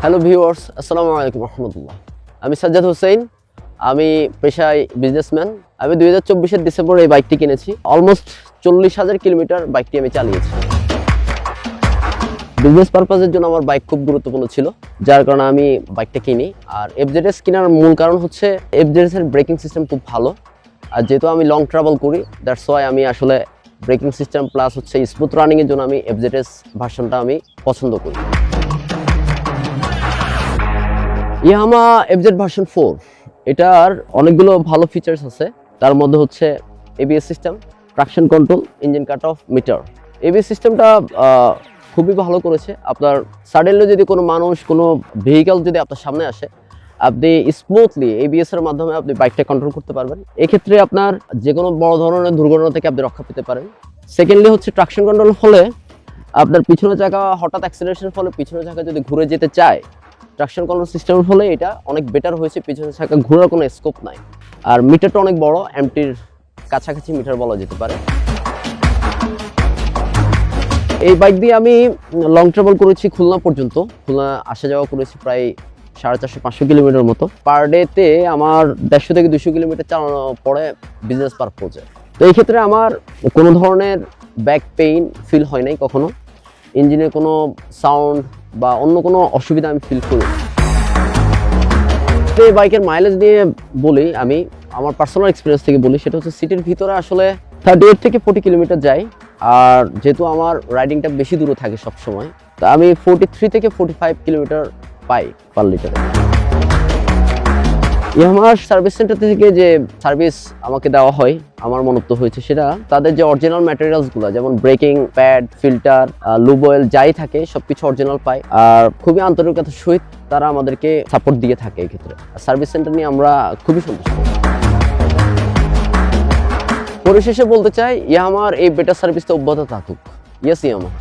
Hello viewers, আসসালামু আলাইকুম রহমতুল্লাহ। আমি সাজ্জাদ হোসেন, আমি পেশায় বিজনেসম্যান। আমি 2024-এর ডিসেম্বরে এই বাইকটি কিনেছি। অলমোস্ট 40,000 কিলোমিটার বাইকটি আমি চালিয়েছি। বিজনেস পারপাসের জন্য আমার বাইক খুব গুরুত্বপূর্ণ ছিল, যার কারণে আমি বাইকটা কিনি। আর এফজেডএস কেনার মূল কারণ হচ্ছে এফজেডএস এর ব্রেকিং সিস্টেম খুব ভালো। আর যেহেতু আমি লং ট্রাভেল করি, দ্যাটস ওয়াই আমি আসলে ব্রেকিং সিস্টেম প্লাস হচ্ছে স্মুথ রানিংয়ের জন্য আমি এফজেডএস ভার্সনটা আমি পছন্দ করি। ইয়ামাহা এফজেড ভার্সন 4 এটার অনেকগুলো ভালো ফিচার্স আছে। তার মধ্যে হচ্ছে ABS system, traction control, engine cut off, meter. ABS সিস্টেমটা খুবই ভালো করেছে। আপনার সাডেনলি যদি কোনো মানুষ, কোনো ভেহিক্যাল যদি আপনার সামনে আসে, আপনি স্মুথলি এবিএস এর মাধ্যমে আপনি বাইকটা কন্ট্রোল করতে পারবেন। এক্ষেত্রে আপনার যে কোনো বড় ধরনের দুর্ঘটনা থেকে আপনি রক্ষা পেতে পারেন। সেকেন্ডলি হচ্ছে ট্রাকশন কন্ট্রোল ফলে আপনার পিছনের চাকা হঠাৎ অ্যাক্সিলারেশনের ফলে পিছনের চাকা যদি ঘুরে যেতে চায়, ট্রাকশন কন্ট্রোল সিস্টেমের ফলে এটা অনেক বেটার হয়েছে, পিছনের চাকা ঘোরার কোনো স্কোপ নাই। আর মিটারটা অনেক বড়, এমটির কাছাকাছি মিটার বলা যেতে পারে। এই বাইক দিয়ে আমি লং ট্রাভেল করেছি খুলনা পর্যন্ত। খুলনা আসা যাওয়া করেছি প্রায় 450-500 কিলোমিটার মতো। পার ডেতে আমার 150 থেকে 200 কিলোমিটার চালানো পড়ে বিজনেস পারপোজে। তো এই ক্ষেত্রে আমার কোনো ধরনের ব্যাক পেইন ফিল হয় নাই কখনো। ইঞ্জিনে কোনো সাউন্ড বা অন্য কোনো অসুবিধা আমি ফিল করি। এই বাইকের মাইলেজ নিয়ে বলি, আমি আমার পার্সোনাল এক্সপিরিয়েন্স থেকে বলি, সেটা হচ্ছে সিটির ভিতরে আসলে 38 থেকে 40 কিলোমিটার যাই। আর যেহেতু আমার রাইডিংটা বেশি দূরে থাকে সবসময়, তা আমি 43 থেকে 45 কিলোমিটার পাই পার লিটারে। ইয়ামাহার সার্ভিস সেন্টার থেকে যে সার্ভিস আমাকে দেওয়া হয়, আমার মনত্ব হয়েছে সেটা তাদের যে অরিজিনাল ম্যাটেরিয়ালসগুলো, যেমন breaking pad, filter, lube oil যাই থাকে সবকিছু অরিজিনাল পাই। আর খুবই আন্তরিকতার সহিত তারা আমাদেরকে সাপোর্ট দিয়ে থাকে। এই ক্ষেত্রে সার্ভিস সেন্টার নিয়ে আমরা খুবই সন্তুষ্ট। পরিশেষে বলতে চাই, ইয়ামাহার এই বেটার সার্ভিসটা অব্যাহত থাকুক। Yes Yamaha.